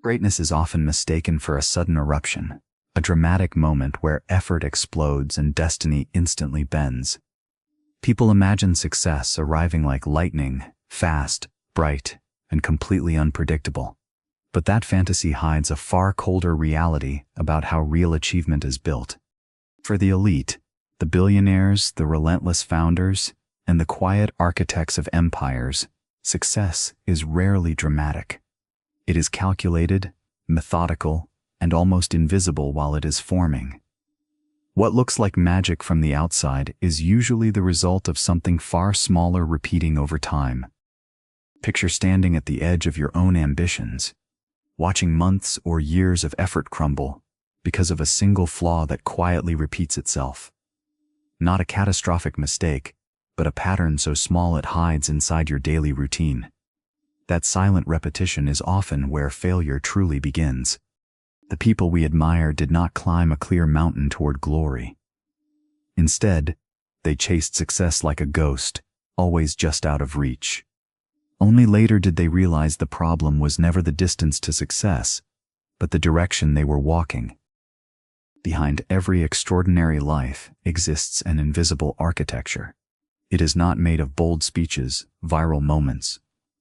Greatness is often mistaken for a sudden eruption, a dramatic moment where effort explodes and destiny instantly bends. People imagine success arriving like lightning, fast, bright, and completely unpredictable. But that fantasy hides a far colder reality about how real achievement is built. For the elite, the billionaires, the relentless founders, and the quiet architects of empires, success is rarely dramatic. It is calculated, methodical, and almost invisible while it is forming. What looks like magic from the outside is usually the result of something far smaller repeating over time. Picture standing at the edge of your own ambitions, watching months or years of effort crumble because of a single flaw that quietly repeats itself. Not a catastrophic mistake, but a pattern so small it hides inside your daily routine. That silent repetition is often where failure truly begins. The people we admire did not climb a clear mountain toward glory. Instead, they chased success like a ghost, always just out of reach. Only later did they realize the problem was never the distance to success, but the direction they were walking. Behind every extraordinary life exists an invisible architecture. It is not made of bold speeches, viral moments,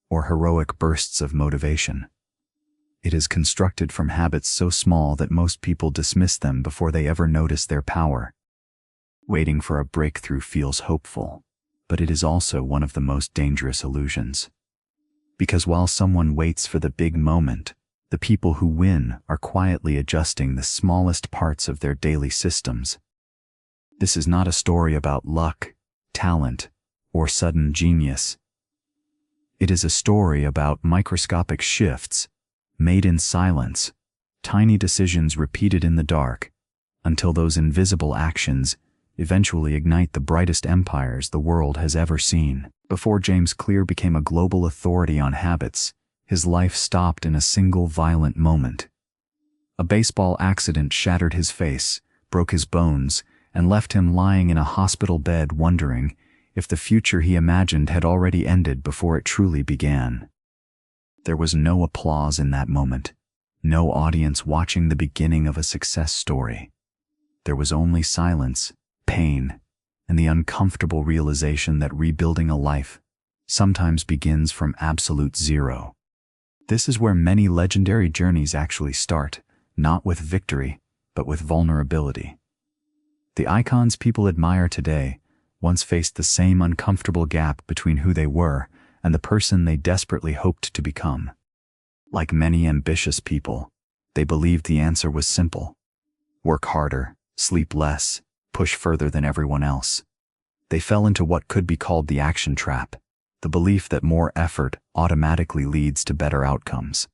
or heroic bursts of motivation. It is constructed from habits so small that most people dismiss them before they ever notice their power. Waiting for a breakthrough feels hopeful, but it is also one of the most dangerous illusions. Because while someone waits for the big moment, the people who win are quietly adjusting the smallest parts of their daily systems. This is not a story about luck, talent, or sudden genius. It is a story about microscopic shifts, made in silence, tiny decisions repeated in the dark, until those invisible actions eventually ignite the brightest empires the world has ever seen. Before James Clear became a global authority on habits, his life stopped in a single violent moment. A baseball accident shattered his face, broke his bones, and left him lying in a hospital bed wondering if the future he imagined had already ended before it truly began. There was no applause in that moment, no audience watching the beginning of a success story. There was only silence, pain, and the uncomfortable realization that rebuilding a life sometimes begins from absolute zero. This is where many legendary journeys actually start, not with victory, but with vulnerability. The icons people admire today once faced the same uncomfortable gap between who they were and the person they desperately hoped to become. Like many ambitious people, they believed the answer was simple: work harder, sleep less, push further than everyone else. They fell into what could be called the action trap, the belief that more effort automatically leads to better outcomes.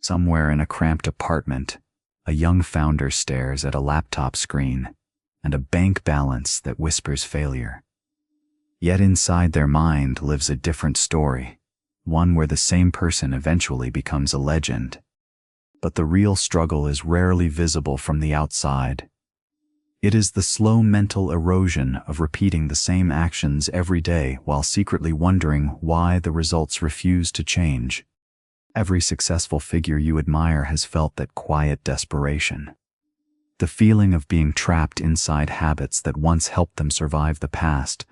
Somewhere in a cramped apartment, a young founder stares at a laptop screen and a bank balance that whispers failure. Yet inside their mind lives a different story, one where the same person eventually becomes a legend. But the real struggle is rarely visible from the outside. It is the slow mental erosion of repeating the same actions every day while secretly wondering why the results refuse to change. Every successful figure you admire has felt that quiet desperation. The feeling of being trapped inside habits that once helped them survive the past,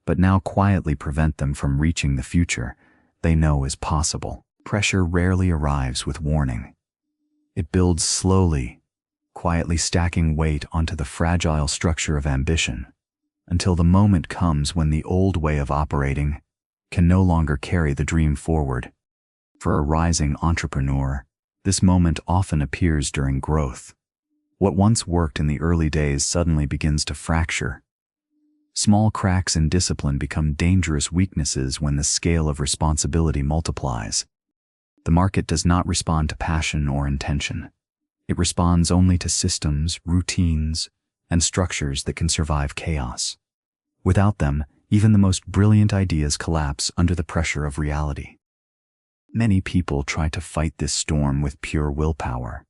but now quietly prevent them from reaching the future they know is possible. Pressure rarely arrives with warning. It builds slowly, quietly stacking weight onto the fragile structure of ambition, until the moment comes when the old way of operating can no longer carry the dream forward. For a rising entrepreneur, this moment often appears during growth. What once worked in the early days suddenly begins to fracture. Small cracks in discipline become dangerous weaknesses when the scale of responsibility multiplies. The market does not respond to passion or intention. It responds only to systems, routines, and structures that can survive chaos. Without them, even the most brilliant ideas collapse under the pressure of reality. Many people try to fight this storm with pure willpower.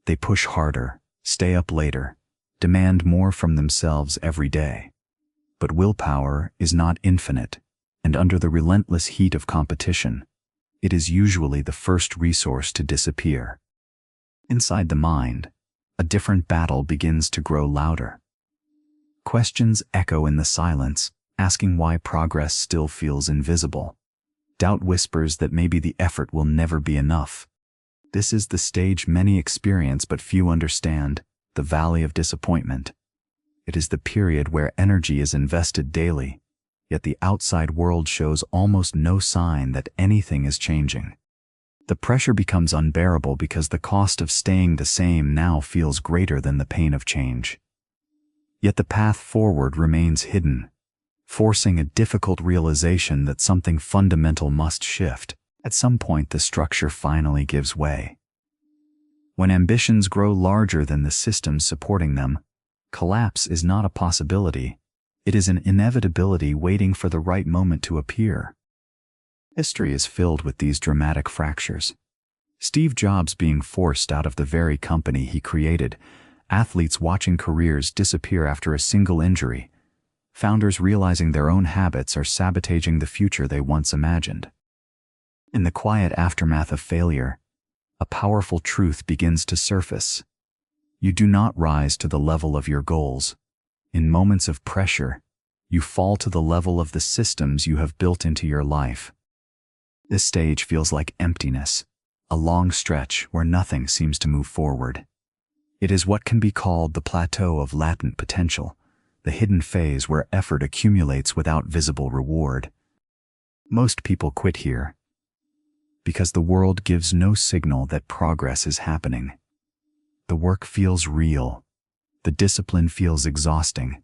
They push harder, stay up later, demand more from themselves every day. But willpower is not infinite, and under the relentless heat of competition, it is usually the first resource to disappear. Inside the mind, a different battle begins to grow louder. Questions echo in the silence, asking why progress still feels invisible. Doubt whispers that maybe the effort will never be enough. This is the stage many experience but few understand, the valley of disappointment. It is the period where energy is invested daily, yet the outside world shows almost no sign that anything is changing. The pressure becomes unbearable because the cost of staying the same now feels greater than the pain of change. Yet the path forward remains hidden, forcing a difficult realization that something fundamental must shift. At some point, the structure finally gives way. When ambitions grow larger than the systems supporting them, collapse is not a possibility. It is an inevitability waiting for the right moment to appear. History is filled with these dramatic fractures. Steve Jobs being forced out of the very company he created, athletes watching careers disappear after a single injury, founders realizing their own habits are sabotaging the future they once imagined. In the quiet aftermath of failure, a powerful truth begins to surface. You do not rise to the level of your goals. In moments of pressure, you fall to the level of the systems you have built into your life. This stage feels like emptiness, a long stretch where nothing seems to move forward. It is what can be called the plateau of latent potential, the hidden phase where effort accumulates without visible reward. Most people quit here because the world gives no signal that progress is happening. The work feels real, the discipline feels exhausting,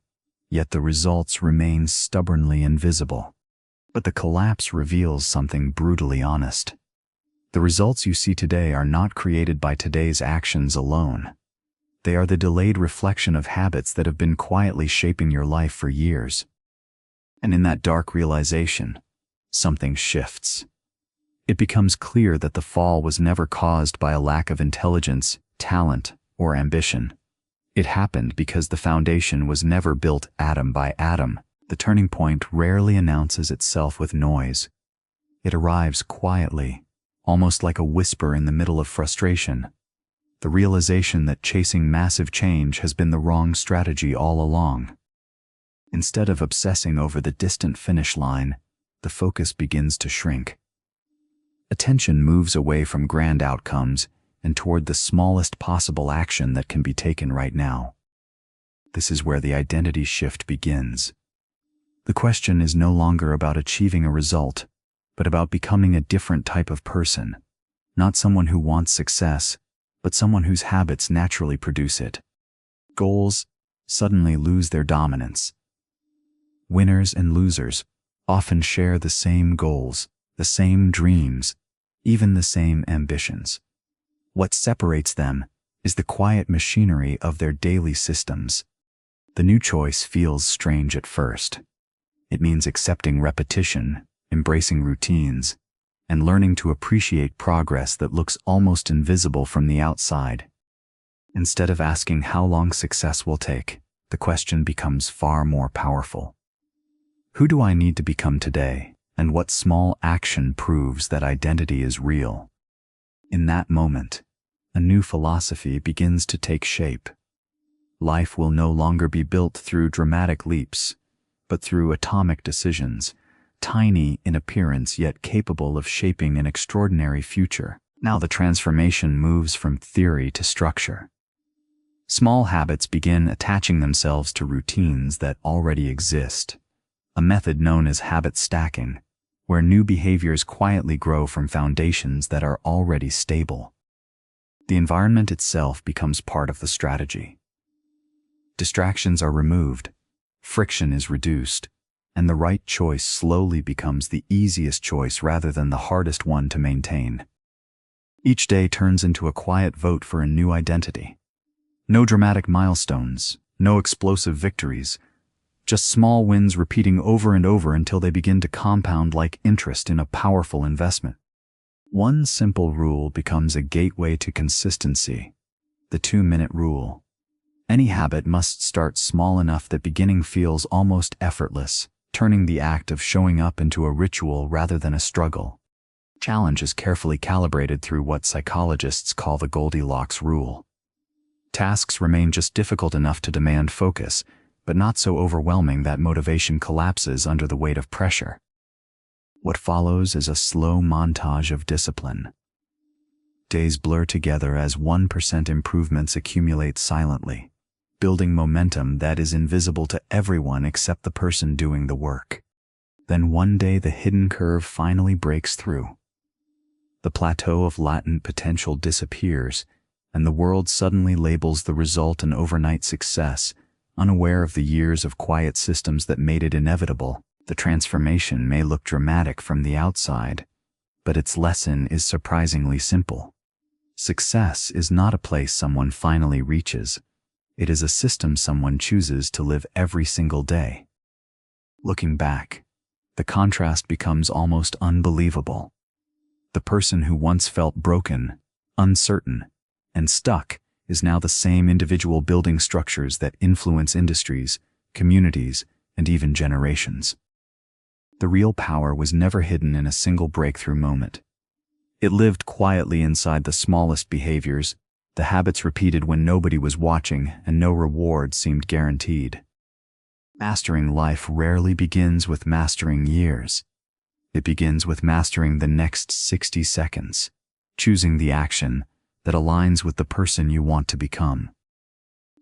yet the results remain stubbornly invisible. But the collapse reveals something brutally honest. The results you see today are not created by today's actions alone. They are the delayed reflection of habits that have been quietly shaping your life for years. And in that dark realization, something shifts. It becomes clear that the fall was never caused by a lack of intelligence, talent, or ambition. It happened because the foundation was never built atom by atom. The turning point rarely announces itself with noise. It arrives quietly, almost like a whisper in the middle of frustration. The realization that chasing massive change has been the wrong strategy all along. Instead of obsessing over the distant finish line, the focus begins to shrink. Attention moves away from grand outcomes and toward the smallest possible action that can be taken right now. This is where the identity shift begins. The question is no longer about achieving a result, but about becoming a different type of person, not someone who wants success, but someone whose habits naturally produce it. Goals suddenly lose their dominance. Winners and losers often share the same goals, the same dreams, even the same ambitions. What separates them is the quiet machinery of their daily systems. The new choice feels strange at first. It means accepting repetition, embracing routines, and learning to appreciate progress that looks almost invisible from the outside. Instead of asking how long success will take, the question becomes far more powerful. Who do I need to become today, and what small action proves that identity is real? In that moment, a new philosophy begins to take shape. Life will no longer be built through dramatic leaps, but through atomic decisions, tiny in appearance yet capable of shaping an extraordinary future. Now the transformation moves from theory to structure. Small habits begin attaching themselves to routines that already exist, a method known as habit stacking, where new behaviors quietly grow from foundations that are already stable. The environment itself becomes part of the strategy. Distractions are removed, friction is reduced, and the right choice slowly becomes the easiest choice rather than the hardest one to maintain. Each day turns into a quiet vote for a new identity. No dramatic milestones, no explosive victories, just small wins repeating over and over until they begin to compound like interest in a powerful investment. One simple rule becomes a gateway to consistency, the 2-minute rule. Any habit must start small enough that beginning feels almost effortless, turning the act of showing up into a ritual rather than a struggle. Challenge is carefully calibrated through what psychologists call the Goldilocks rule. Tasks remain just difficult enough to demand focus, but not so overwhelming that motivation collapses under the weight of pressure. What follows is a slow montage of discipline. Days blur together as 1% improvements accumulate silently, building momentum that is invisible to everyone except the person doing the work. Then one day the hidden curve finally breaks through. The plateau of latent potential disappears, and the world suddenly labels the result an overnight success, unaware of the years of quiet systems that made it inevitable. The transformation may look dramatic from the outside, but its lesson is surprisingly simple. Success is not a place someone finally reaches. It is a system someone chooses to live every single day. Looking back, the contrast becomes almost unbelievable. The person who once felt broken, uncertain, and stuck is now the same individual building structures that influence industries, communities, and even generations. The real power was never hidden in a single breakthrough moment. It lived quietly inside the smallest behaviors, the habits repeated when nobody was watching and no reward seemed guaranteed. Mastering life rarely begins with mastering years. It begins with mastering the next 60 seconds, choosing the action that aligns with the person you want to become.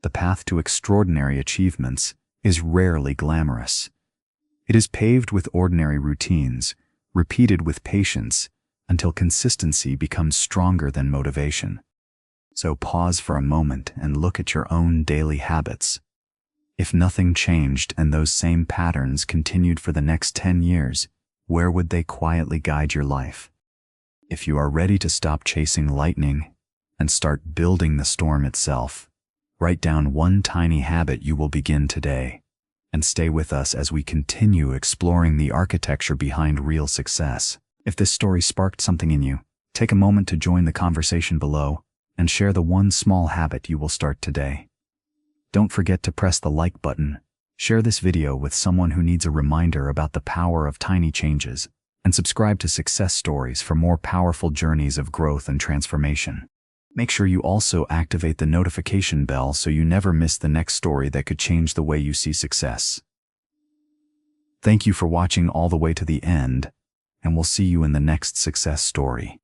The path to extraordinary achievements is rarely glamorous. It is paved with ordinary routines, repeated with patience, until consistency becomes stronger than motivation. So pause for a moment and look at your own daily habits. If nothing changed and those same patterns continued for the next 10 years, where would they quietly guide your life? If you are ready to stop chasing lightning and start building the storm itself, write down one tiny habit you will begin today, and stay with us as we continue exploring the architecture behind real success. If this story sparked something in you, take a moment to join the conversation below and share the one small habit you will start today. Don't forget to press the like button, share this video with someone who needs a reminder about the power of tiny changes, and subscribe to Success Stories for more powerful journeys of growth and transformation. Make sure you also activate the notification bell so you never miss the next story that could change the way you see success. Thank you for watching all the way to the end, and we'll see you in the next success story.